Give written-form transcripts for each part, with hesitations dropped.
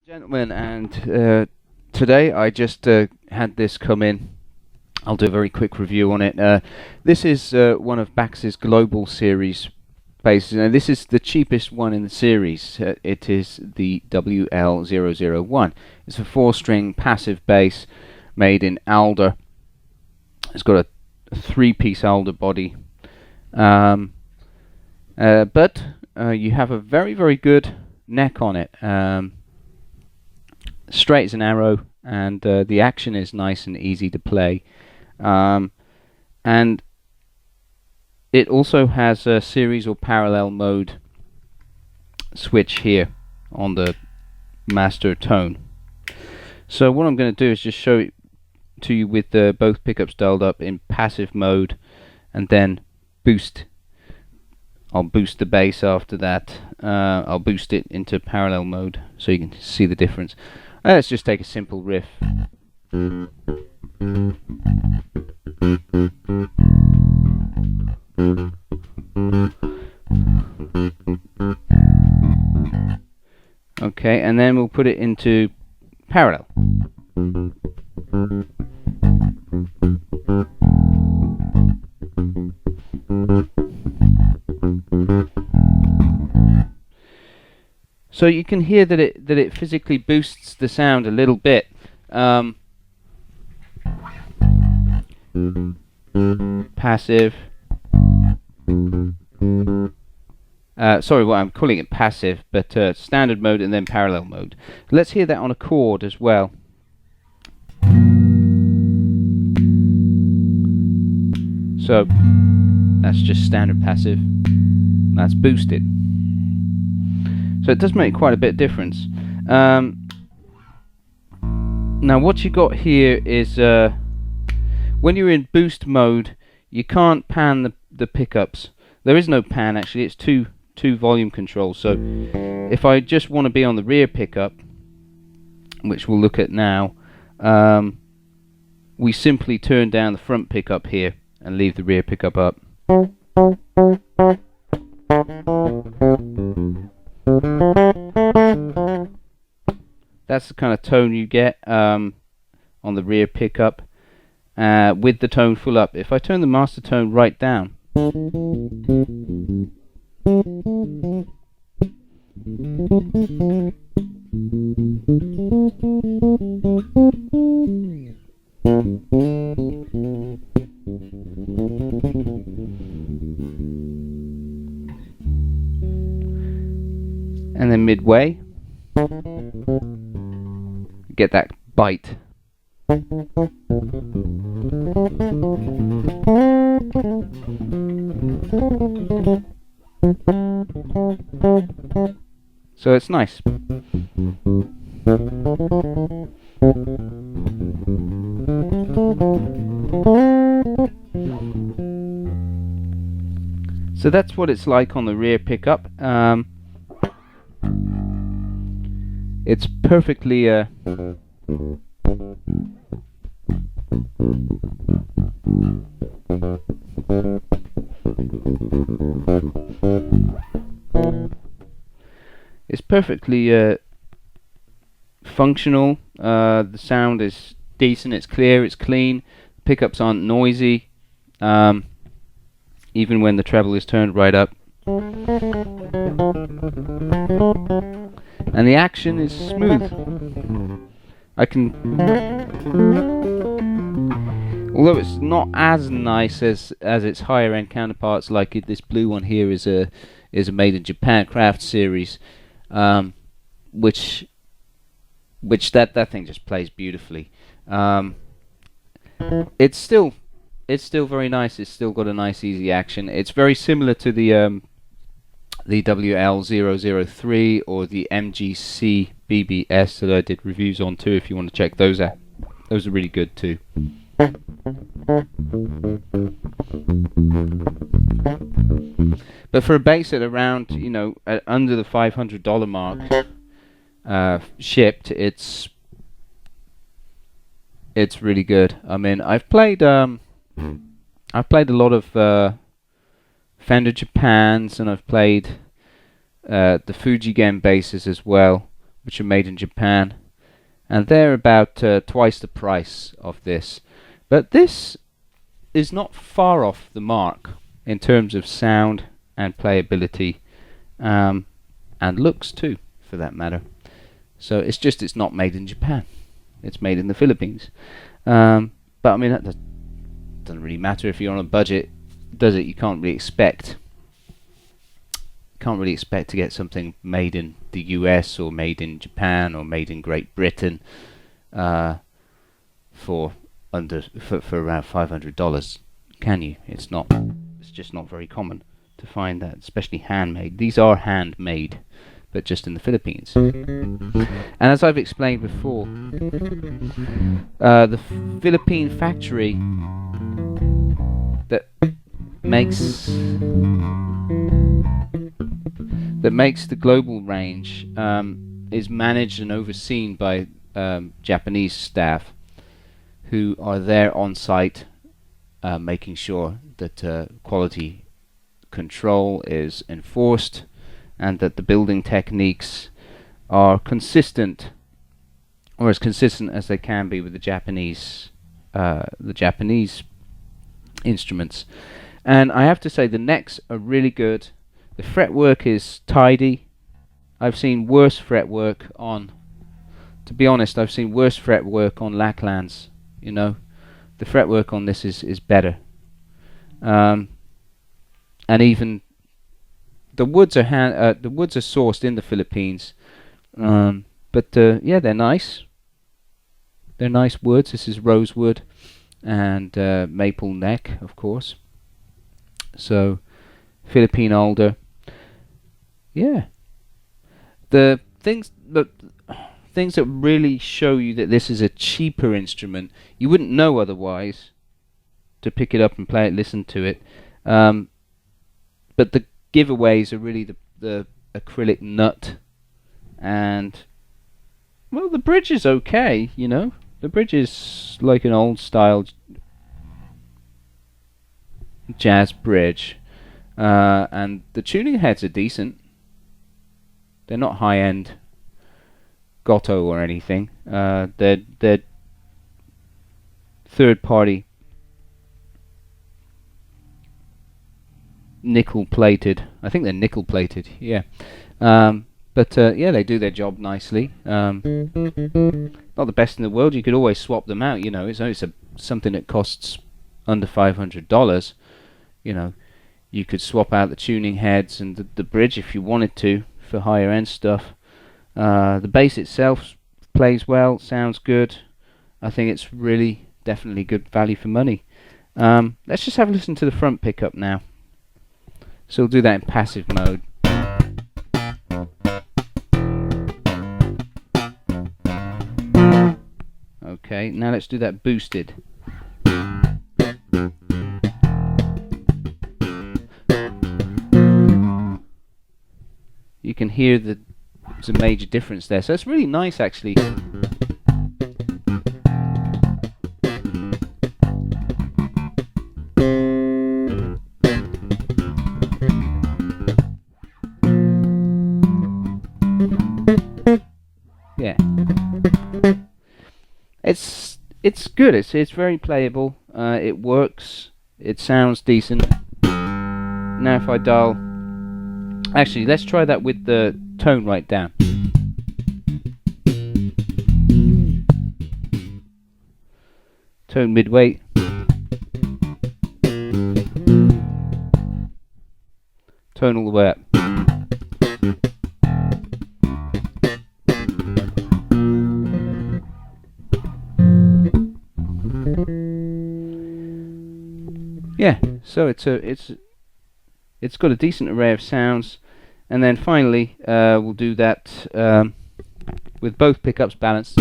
Gentlemen, and today I just had this come in. I'll do a very quick review on it. This is one of Bacchus' global series basses, and this is the cheapest one in the series. It is the WL001. It's a 4-string passive bass made in alder. It's got a 3-piece alder body, but you have a very good neck on it. Straight as an arrow, and the action is nice and easy to play, and it also has a series or parallel mode switch here on the master tone. So what I'm going to do is just show it to you with both pickups dialed up in passive mode, and then I'll boost the bass after that. I'll boost it into parallel mode so you can see the difference. Let's just take a simple riff. Okay, and then we'll put it into parallel. So you can hear that it physically boosts the sound a little bit. Passive. Sorry, well, I'm calling it passive, but standard mode and then parallel mode. Let's hear that on a chord as well. So that's just standard passive. That's boosted. So it does make quite a bit of difference. Now what you got here is when you're in boost mode, you can't pan the pickups. There is no pan actually. It's two volume controls. So if I just want to be on the rear pickup, which we'll look at now, we simply turn down the front pickup here and leave the rear pickup up. That's the kind of tone you get on the rear pickup with the tone full up. If I turn the master tone right down, and then midway, get that bite. So it's nice. So that's what it's like on the rear pickup. It's perfectly functional. The sound is decent, it's clear, it's clean. Pickups aren't noisy, even when the treble is turned right up. And the action is smooth. Although it's not as nice as its higher end counterparts, like this blue one here is a made in Japan craft series, which that thing just plays beautifully. It's still very nice. It's still got a nice easy action. It's very similar to the WL003 or the MGC BBS that I did reviews on too, if you want to check those out. Those are really good too. But for a bass at around, at under the $500 mark, shipped, it's really good. I mean, I've played a lot of Fender Japans, and I've played the Fujigen basses as well, which are made in Japan, and they're about twice the price of this. But this is not far off the mark in terms of sound and playability, and looks too, for that matter. So it's not made in Japan. It's made in the Philippines. But I mean, that doesn't really matter if you're on a budget, does it? You can't really expect to get something made in the US or made in Japan or made in Great Britain for around $500, can you? It's just not very common to find that, especially handmade. These are handmade, but just in the Philippines. And as I've explained before, the Philippine factory that makes the global range is managed and overseen by Japanese staff who are there on site, making sure that quality control is enforced and that the building techniques are consistent, or as consistent as they can be with the Japanese instruments. And I have to say, the necks are really good. The fretwork is tidy. I've seen worse fretwork on, to be honest, I've seen worse fretwork on Lacklands. You know, the fretwork on this is better. And even the woods are sourced in the Philippines. But yeah, they're nice. They're nice woods. This is rosewood and maple neck, of course. So Philippine alder. Yeah. The things that really show you that this is a cheaper instrument, you wouldn't know otherwise to pick it up and play it, listen to it. But the giveaways are really the acrylic nut, and well, the bridge is okay, you know. The bridge is like an old style jazz bridge, and the tuning heads are decent. They're not high-end Goto or anything. They're third-party nickel-plated. I think they're nickel-plated. Yeah. But yeah, they do their job nicely. Not the best in the world. You could always swap them out. You know, it's something that costs under $500. You know, you could swap out the tuning heads and the bridge if you wanted to for higher end stuff. The bass itself plays well, sounds good. I think it's really definitely good value for money. Let's just have a listen to the front pickup now. So we'll do that in passive mode. Okay, now let's do that boosted. You can hear there's a major difference there, so it's really nice actually. Yeah, it's good. It's very playable. It works. It sounds decent. Now if I dial, actually let's try that with the tone right down. Tone midweight. Tone all the way up. Yeah, so it's got a decent array of sounds, and then finally we'll do that with both pickups balanced.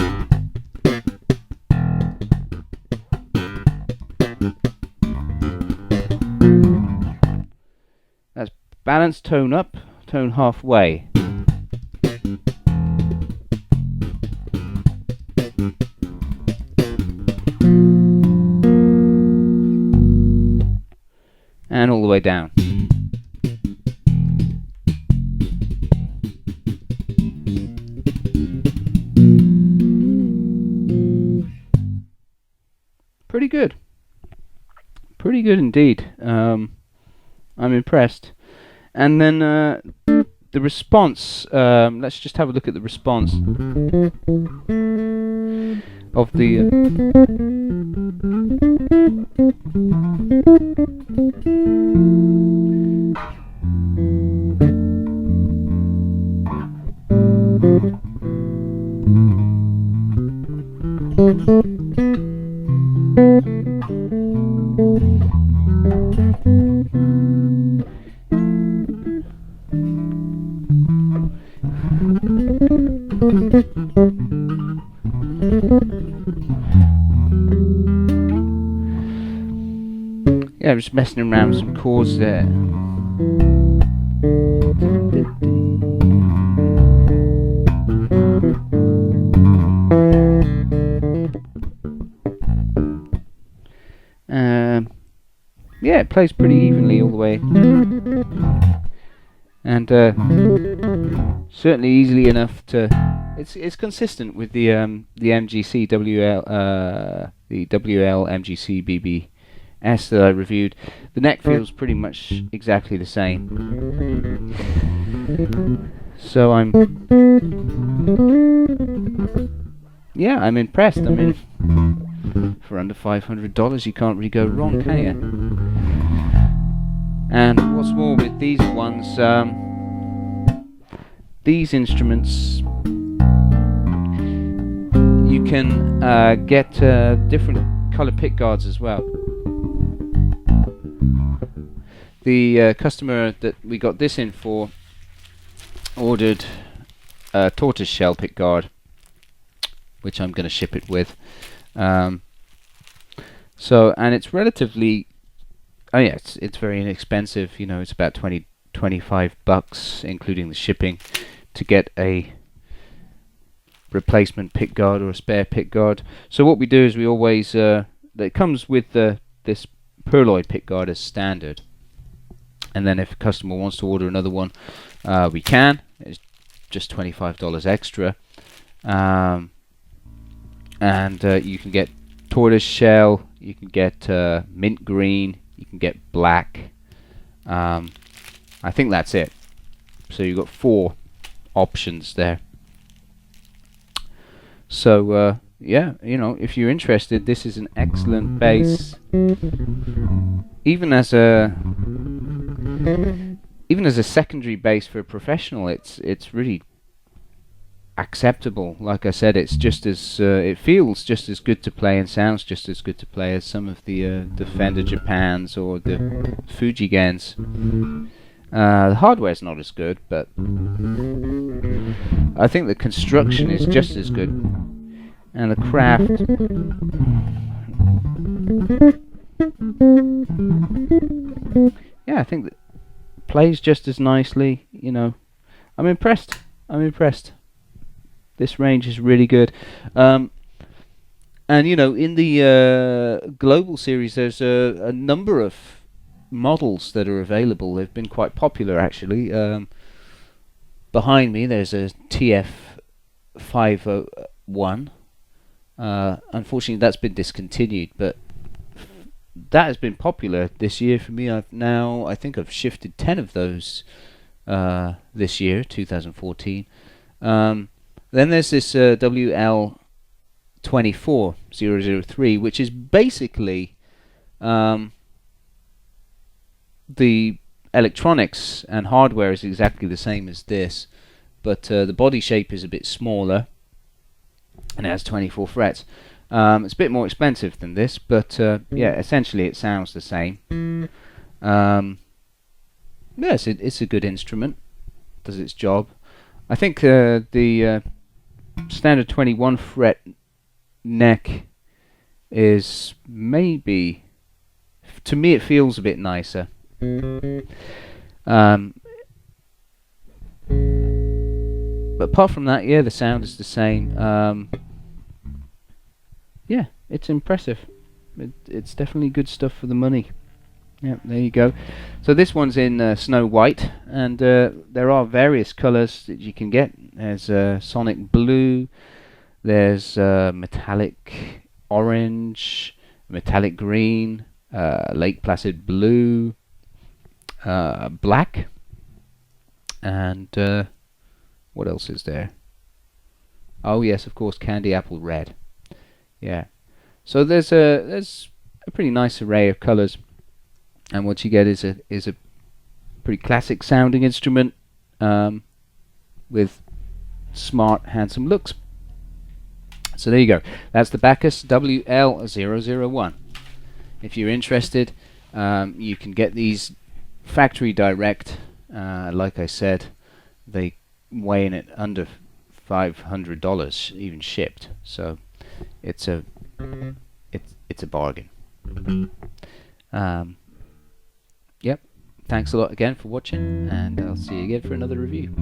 That's balanced, tone up, tone halfway. And all the way down. pretty good. Pretty good indeed. I'm impressed. And then the response, let's just have a look at the response of the yeah, I'm just messing around with some chords there. Yeah, it plays pretty evenly all the way, and certainly easily enough to. It's consistent with the MGC the WL MGC BBS that I reviewed. The neck feels pretty much exactly the same. So I'm impressed. I mean, for under $500, you can't really go wrong, can you? And what's more with these ones, these instruments, you can get different color pick guards as well. The customer that we got this in for ordered a tortoise shell pick guard, which I'm going to ship it with. So, and it's relatively, oh yeah, it's very inexpensive. You know, it's about $25, including the shipping, to get a replacement pick guard or a spare pick guard. So what we do is we always, it comes with this Perloy pick guard as standard, and then if a customer wants to order another one, we can. It's just $25 extra, and you can get tortoise shell, you can get mint green, you can get black. I think that's it. So you've got 4 options there. So yeah, you know, if you're interested, this is an excellent bass. Even as a secondary bass for a professional, it's really acceptable. Like I said, it's just as it feels just as good to play and sounds just as good to play as some of the Fender Japans or the Fujigens. The hardware's not as good, but I think the construction is just as good, and the craft. Yeah, I think that plays just as nicely. You know, I'm impressed. This range is really good. And you know, in the global series, there's a number of models that are available. They've been quite popular, actually. Behind me, there's a TF501. Unfortunately, that's been discontinued, but that has been popular this year for me. I think I've shifted 10 of those this year, 2014. Then there's this WL003, which is basically the electronics and hardware is exactly the same as this, but the body shape is a bit smaller and it has 24 frets. It's a bit more expensive than this, but yeah, essentially it sounds the same. Yes, it's a good instrument, does its job. I think the standard 21 fret neck is maybe, to me it feels a bit nicer. But apart from that, yeah, the sound is the same. Yeah, it's impressive. It's definitely good stuff for the money. Yeah, there you go. So this one's in Snow White, and there are various colours that you can get. There's Sonic Blue, there's Metallic Orange, metallic green, Lake Placid blue, black, and what else is there? Oh yes, of course, candy apple red. Yeah. So there's a pretty nice array of colors, and what you get is a pretty classic sounding instrument with smart, handsome looks. So there you go. That's the Bacchus WL001. If you're interested, you can get these factory direct. Like I said, they weigh in at under $500, even shipped. So it's a bargain. Yep. Thanks a lot again for watching, and I'll see you again for another review.